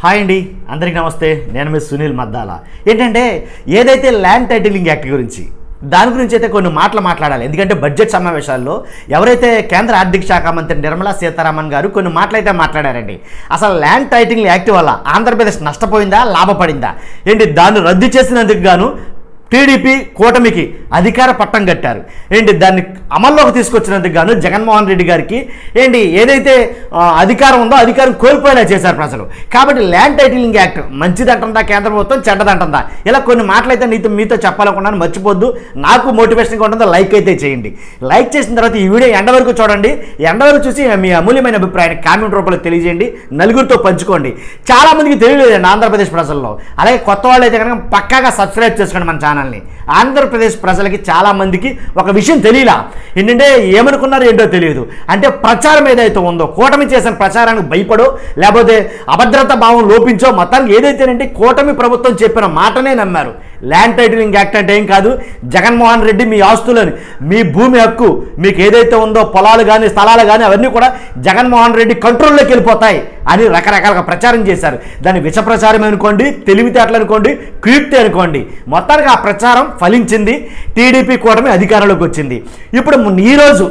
Hi అండి, అందరికీ నమస్తే. నేను మీ సునీల్ మద్దాల. ఏంటంటే ఏదైతే ల్యాండ్ టైటిలింగ్ యాక్ట్ గురించి దాని గురించి అయితే కొన్ని మాట్లాడాలి. ఎందుకంటే బడ్జెట్ సమావేశాల్లో ఎవరైతే కేంద్ర ఆర్థిక శాఖ మంత్రి నిర్మలా సీతారామన్ గారు కొన్ని మాటలైతే మాట్లాడారండి. అసలు ల్యాండ్ టైటిలింగ్ యాక్ట్ వల్ల ఆంధ్రప్రదేశ్ నష్టపోయిందా, లాభపడిందా, ఏంటి దాన్ని రద్దు చేసినందుకు గాను టీడీపీ కూటమికి అధికార పట్టం కట్టారు. ఏంటి దాన్ని అమల్లోకి తీసుకొచ్చినందుకు గాను జగన్మోహన్ రెడ్డి గారికి ఏంటి ఏదైతే అధికారం ఉందో అధికారం కోల్పోయేలా చేశారు ప్రజలు. కాబట్టి ల్యాండ్ టైటిలింగ్ యాక్ట్ మంచిదంటుందా కేంద్ర ప్రభుత్వం, చెడ్డదంటుందా, ఇలా కొన్ని మాటలైతే మీతో చెప్పాలనుకున్నాను. మర్చిపోద్దు, నాకు మోటివేషన్గా ఉంటుందో లైక్ అయితే చేయండి. లైక్ చేసిన తర్వాత ఈ వీడియో ఎండ వరకు చూడండి. ఎండ వరకు చూసి మీ అమూల్యమైన అభిప్రాయాన్ని కామెంట్ రూపంలో తెలియజేయండి, నలుగురితో పంచుకోండి. చాలామందికి తెలియలేదండి ఆంధ్రప్రదేశ్ ప్రజల్లో. అలాగే కొత్త వాళ్ళు అయితే కనుక పక్కాగా సబ్స్క్రైబ్ చేసుకోండి మన ఛానల్ని. ఆంధ్రప్రదేశ్ ప్రజలకి చాలామందికి ఒక విషయం తెలియలా. ఏంటంటే ఏమనుకున్నారో ఏంటో తెలియదు. అంటే ప్రచారం ఏదైతే ఉందో కూటమి చేసిన ప్రచారానికి భయపడో లేకపోతే అభద్రతా భావం లోపించో మొత్తానికి ఏదైతేనంటే కూటమి ప్రభుత్వం చెప్పిన మాటనే నమ్మారు. ల్యాండ్ టైటిలింగ్ యాక్ట్ అంటే ఏం కాదు, జగన్మోహన్ రెడ్డి మీ ఆస్తులని, మీ భూమి హక్కు మీకు ఏదైతే ఉందో పొలాలు కానీ స్థలాలు కానీ అవన్నీ కూడా జగన్మోహన్ రెడ్డి కంట్రోల్లోకి వెళ్ళిపోతాయి అని రకరకాలుగా ప్రచారం చేశారు. దాన్ని విష ప్రచారం అనుకోండి, తెలివితేటలు అనుకోండి, కీర్తి అనుకోండి, మొత్తానికి ఆ ప్రచారం ఫలించింది. టీడీపీ కూటమి అధికారంలోకి వచ్చింది. ఇప్పుడు ఈరోజు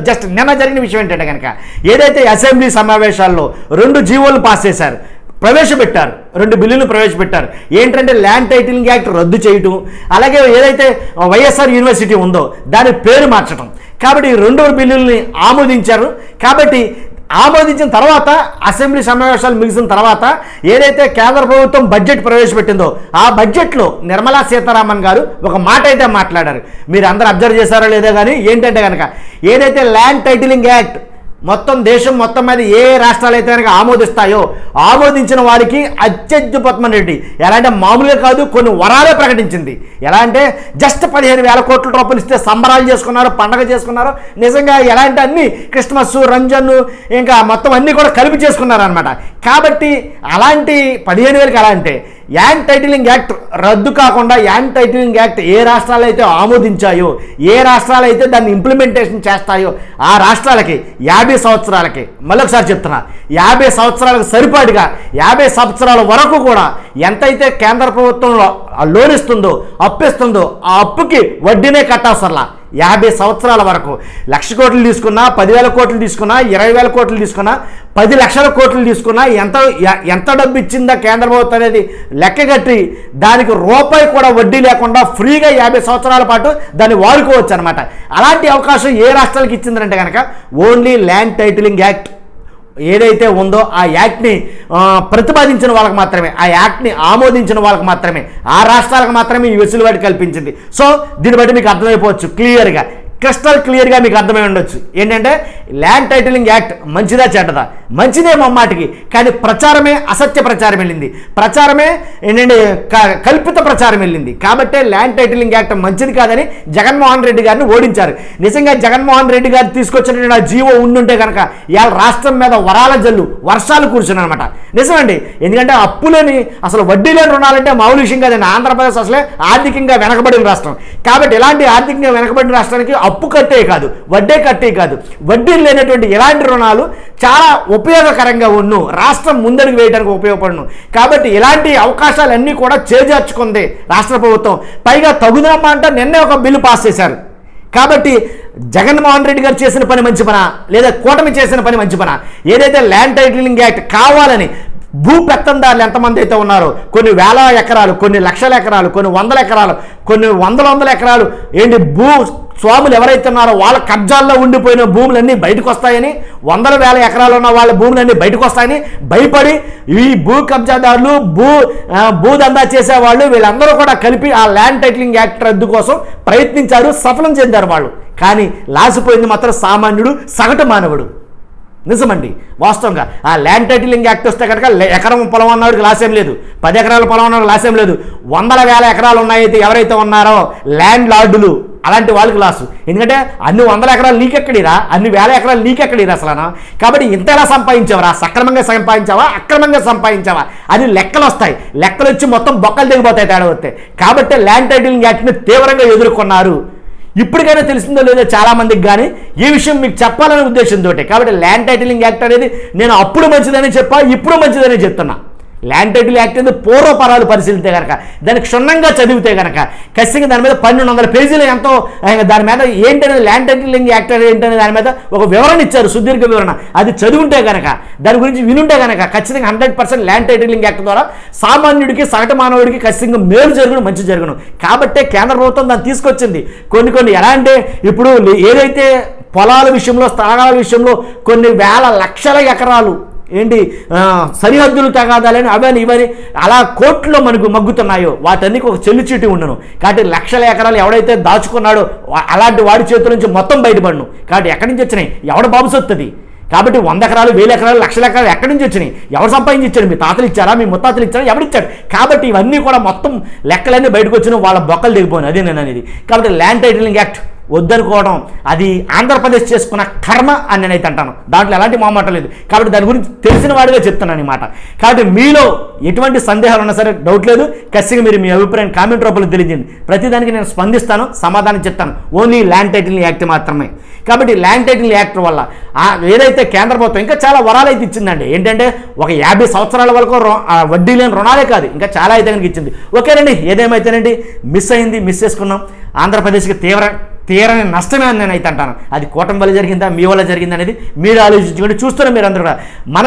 జస్ట్ నిన్న జరిగిన విషయం ఏంటంటే కనుక ఏదైతే అసెంబ్లీ సమావేశాల్లో 2 జీవోలు పాస్ చేశారు, ప్రవేశపెట్టారు, 2 బిల్లులు ప్రవేశపెట్టారు. ఏంటంటే ల్యాండ్ టైటిలింగ్ యాక్ట్ రద్దు చేయటం, అలాగే ఏదైతే వైఎస్ఆర్ యూనివర్సిటీ ఉందో దాని పేరు మార్చడం. కాబట్టి ఈ 2 బిల్లుల్ని ఆమోదించారు. కాబట్టి ఆమోదించిన తర్వాత అసెంబ్లీ సమావేశాలు ముగిసిన తర్వాత ఏదైతే కేంద్ర ప్రభుత్వం బడ్జెట్ ప్రవేశపెట్టిందో ఆ బడ్జెట్లో నిర్మలా సీతారామన్ గారు ఒక మాట అయితే మాట్లాడారు. మీరు అందరూ అబ్జర్వ్ చేశారో లేదో కానీ ఏంటంటే కనుక ఏదైతే ల్యాండ్ టైటిలింగ్ యాక్ట్ మొత్తం దేశం మొత్తం మీద ఏ రాష్ట్రాలు అయితే కనుక ఆమోదిస్తాయో ఆమోదించిన వారికి అత్యద్భుతమైన రెడ్డి ఎలా అంటే మామూలుగా కాదు, కొన్ని వరాలే ప్రకటించింది. ఎలా అంటే జస్ట్ 15,000 కోట్ల రూపాయలు ఇస్తే సంబరాలు చేసుకున్నారు, పండగ చేసుకున్నారు. నిజంగా ఎలా అంటే అన్ని క్రిస్మస్, రంజాన్ ఇంకా మొత్తం అన్నీ కూడా కలిపి చేసుకున్నారు అనమాట. కాబట్టి అలాంటి 15,000కి ఎలా అంటే ల్యాండ్ టైటిలింగ్ యాక్ట్ రద్దు కాకుండా ల్యాండ్ టైటిలింగ్ యాక్ట్ ఏ రాష్ట్రాలు అయితే ఆమోదించాయో, ఏ రాష్ట్రాలు అయితే దాన్ని ఇంప్లిమెంటేషన్ చేస్తాయో ఆ రాష్ట్రాలకి 50 సంవత్సరాలకి, మళ్ళొకసారి చెప్తున్నా, 50 సంవత్సరాలకు సరిపాటుగా 50 సంవత్సరాల వరకు కూడా ఎంతైతే కేంద్ర ప్రభుత్వంలో లోన్ ఇస్తుందో, అప్పు ఇస్తుందో ఆ అప్పుకి వడ్డీనే కట్టాల్సర్లా 50 సంవత్సరాల వరకు. 1,00,000 కోట్లు తీసుకున్నా, 10,000 కోట్లు తీసుకున్నా, 20,000 కోట్లు తీసుకున్నా, 10 లక్షల కోట్లు తీసుకున్నా ఎంత డబ్బు ఇచ్చిందా కేంద్ర ప్రభుత్వం అనేది లెక్కగట్టి దానికి రూపాయి కూడా వడ్డీ లేకుండా ఫ్రీగా 50 సంవత్సరాల పాటు దాన్ని వాడుకోవచ్చు అనమాట. అలాంటి అవకాశం ఏ రాష్ట్రాలకు ఇచ్చిందంటే కనుక ఓన్లీ ల్యాండ్ టైటిలింగ్ యాక్ట్ ఏదైతే ఉందో ఆ యాక్ట్ని ప్రతిపాదించిన వాళ్ళకి మాత్రమే, ఆ యాక్ట్ని ఆమోదించిన వాళ్ళకి మాత్రమే, ఆ రాష్ట్రాలకు మాత్రమే ఈ వెసులుబాటు కల్పించింది. సో దీన్ని బట్టి మీకు అర్థమైపోవచ్చు, క్లియర్గా క్రిస్టల్ క్లియర్గా మీకు అర్థమై ఉండొచ్చు ఏంటంటే ల్యాండ్ టైటిలింగ్ యాక్ట్ మంచిదా చెడ్డదా. మంచిదే మమ్మాటికి, కానీ ప్రచారమే అసత్య ప్రచారం వెళ్ళింది, ప్రచారమే ఏంటంటే కల్పిత ప్రచారం వెళ్ళింది. కాబట్టే ల్యాండ్ టైటిలింగ్ యాక్ట్ మంచిది కాదని జగన్మోహన్ రెడ్డి గారిని ఓడించారు. నిజంగా జగన్మోహన్ రెడ్డి గారు తీసుకొచ్చినటువంటి ఆ జీవో ఉండుంటే కనుక ఇవాళ రాష్ట్రం మీద వరాల జల్లు వర్షాలు కూర్చున్నాయి అనమాట. నిజమండి, ఎందుకంటే అప్పులేని అసలు వడ్డీ లేని రుణాలంటే మామూలు విషయం కాదండి. ఆంధ్రప్రదేశ్ అసలే ఆర్థికంగా వెనకబడిన రాష్ట్రం. కాబట్టి ఇలాంటి ఆర్థికంగా వెనకబడిన రాష్ట్రానికి అప్పు కట్టే కాదు, వడ్డీ కట్టే కాదు, వడ్డీ లేనటువంటి ఇలాంటి రుణాలు చాలా ఉపయోగకరంగా ఉన్ను, రాష్ట్రం ముందడుగు వేయడానికి ఉపయోగపడును. కాబట్టి ఇలాంటి అవకాశాలన్నీ కూడా చేజార్చుకుంది రాష్ట్ర ప్రభుత్వం. పైగా తగుదమ్మా అంటే నిన్నే ఒక బిల్లు పాస్ చేశారు. కాబట్టి జగన్మోహన్ రెడ్డి గారు చేసిన పని మంచి పనా లేదా కూటమి చేసిన పని మంచి పనా? ఏదైతే ల్యాండ్ టైటిలింగ్ యాక్ట్ కావాలని భూ పెత్తందారులు ఎంతమంది అయితే ఉన్నారో, కొన్ని వేల ఎకరాలు, కొన్ని లక్షల ఎకరాలు, కొన్ని వందల ఎకరాలు, కొన్ని వందల ఎకరాలు ఏంటి భూ స్వాములు ఎవరైతే ఉన్నారో వాళ్ళ కబ్జాల్లో ఉండిపోయిన భూములన్నీ బయటకు వస్తాయని, వందల వేల ఎకరాలు ఉన్న వాళ్ళ భూములన్నీ బయటకు వస్తాయని భయపడి ఈ భూ కబ్జాదారులు, భూదందా చేసేవాళ్ళు వీళ్ళందరూ కూడా కలిపి ఆ ల్యాండ్ టైటిలింగ్ యాక్ట్ రద్దు కోసం ప్రయత్నించారు, సఫలం చెందారు వాళ్ళు. కానీ లాసిపోయింది మాత్రం సామాన్యుడు, సగటు మానవుడు. నిజమండి, వాస్తవంగా ఆ ల్యాండ్ టైటిలింగ్ యాక్ట్ వస్తే కనుక ఎకరం పొలం ఉన్నవాడికి లాసేం లేదు, 10 ఎకరాల పొలం ఉన్నవాడికి లాసేం లేదు. వందల వేల ఎకరాలు ఉన్నాయితే ఎవరైతే ఉన్నారో ల్యాండ్ లార్డులు అలాంటి వాళ్ళకి లాసు. ఎందుకంటే అన్ని 100 ఎకరాలు నీకెక్కడిరా, అన్ని 1000 ఎకరాలు నీకెక్కడిరా అసలు. కాబట్టి ఇంత ఎలా సంపాదించావరా? సక్రమంగా సంపాదించావా, అక్రమంగా సంపాదించావా అని లెక్కలు వస్తాయి. లెక్కలు వచ్చి మొత్తం బొక్కలు దిగిపోతాయి తేడా వస్తే. కాబట్టి ల్యాండ్ టైటిలింగ్ యాక్ట్ని తీవ్రంగా ఎదుర్కొన్నారు. ఇప్పటికైనా తెలిసిందో లేదో చాలామందికి, కానీ ఈ విషయం మీకు చెప్పాలనే ఉద్దేశంతో. కాబట్టి ల్యాండ్ టైటిలింగ్ యాక్ట్ అనేది నేను అప్పుడు మంచిదని చెప్పా, ఇప్పుడు మంచిదని చెప్తున్నా. ల్యాండ్ టైటిల్ యాక్ట్ అనేది పూర్వపరాలు పరిశీలిస్తే కనుక దానికి క్షుణ్ణంగా చదివితే కనుక ఖచ్చితంగా దాని మీద 1200 పేజీలు ఎంతో దాని మీద ఏంటనేది ల్యాండ్ టైటిలింగ్ యాక్ట్ ఏంటనే దాని మీద ఒక వివరణ ఇచ్చారు, సుదీర్ఘ వివరణ. అది చదువుంటే కనుక, దాని గురించి వినుంటే కనుక ఖచ్చితంగా 100% ల్యాండ్ టైటిలింగ్ యాక్ట్ ద్వారా సామాన్యుడికి సగటు మానవుడికి ఖచ్చితంగా మేలు జరుగును, మంచి జరుగును. కాబట్టే కేంద్ర ప్రభుత్వం దాన్ని తీసుకొచ్చింది. కొన్ని ఎలా అంటే ఇప్పుడు ఏదైతే పొలాల విషయంలో, స్థలాల విషయంలో కొన్ని వేల లక్షల ఎకరాలు ఏంటి సరిహద్దులు తగాదాలని అవని ఇవని అలా కోర్టులో మనకు మగ్గుతున్నాయో వాటన్నికి ఒక చెల్లిచీటి ఉండను. కాబట్టి లక్షల ఎకరాలు ఎవడైతే దాచుకున్నాడో అలాంటి వాడి చేతుల నుంచి మొత్తం బయటపడను. కాబట్టి ఎక్కడి నుంచి వచ్చినాయి, ఎవడ బాబు సొత్తది. కాబట్టి 100 ఎకరాలు 1000 ఎకరాలు లక్షల ఎకరాలు ఎక్కడి నుంచి వచ్చినాయి, ఎవరు సంపాదించి ఇచ్చాడు, మీ తాతలు ఇచ్చారా, మీ ముత్తాతలు ఇచ్చారా, ఎవరిచ్చాడు. కాబట్టి ఇవన్నీ కూడా మొత్తం లెక్కలన్నీ బయటకు వచ్చిన వాళ్ళ బొక్కలు దిగిపోయినాయి. అదే నేను అనేది. కాబట్టి ల్యాండ్ టైటిలింగ్ యాక్ట్ వద్దనుకోవడం అది ఆంధ్రప్రదేశ్ చేసుకున్న కర్మ అని నేనైతే అంటాను. దాంట్లో ఎలాంటి మొహమాట లేదు. కాబట్టి దాని గురించి తెలిసిన వాడిగా చెప్తున్నాను ఈ మాట. కాబట్టి మీలో ఎటువంటి సందేహాలు ఉన్నా సరే డౌట్ లేదు, ఖచ్చితంగా మీరు మీ అభిప్రాయం కామెంట్ రూపంలో తెలియజేయండి. ప్రతిదానికి నేను స్పందిస్తాను, సమాధానం చెప్తాను. ఓన్లీ ల్యాండ్ టైటిలింగ్ యాక్ట్ మాత్రమే. కాబట్టి ల్యాండ్ టైటిలింగ్ యాక్ట్ వల్ల ఏదైతే కేంద్ర ప్రభుత్వం ఇంకా చాలా వరాలు అయితే ఇచ్చిందండి. ఏంటంటే ఒక 50 సంవత్సరాల వరకు వడ్డీ లేని రుణాలే కాదు, ఇంకా చాలా అయితే కనుక ఇచ్చింది. ఓకేనండి, ఏదేమైతేనండి మిస్ అయింది, మిస్ చేసుకున్నాం. ఆంధ్రప్రదేశ్కి తీరని నష్టమే అని నేనైతే అంటాను. అది కూటమి వల్ల జరిగిందా, మీ వల్ల జరిగిందా అనేది మీరు ఆలోచించుకోండి. చూస్తున్నారు మీరు అందరూ కూడా మన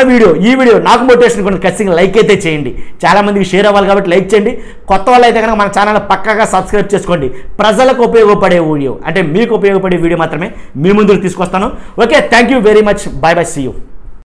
ఈ వీడియో నాకు మోటివేషన్ కూడా ఖచ్చితంగా లైక్ అయితే చేయండి. చాలామందికి షేర్ అవ్వాలి కాబట్టి లైక్ చేయండి. కొత్త వాళ్ళు అయితే కనుక మన ఛానల్ పక్కాగా సబ్స్క్రైబ్ చేసుకోండి. ప్రజలకు ఉపయోగపడే వీడియో, అంటే మీకు ఉపయోగపడే వీడియో మాత్రమే మీ ముందుకు తీసుకొస్తాను. Okay, thank you very much. Bye bye, see you.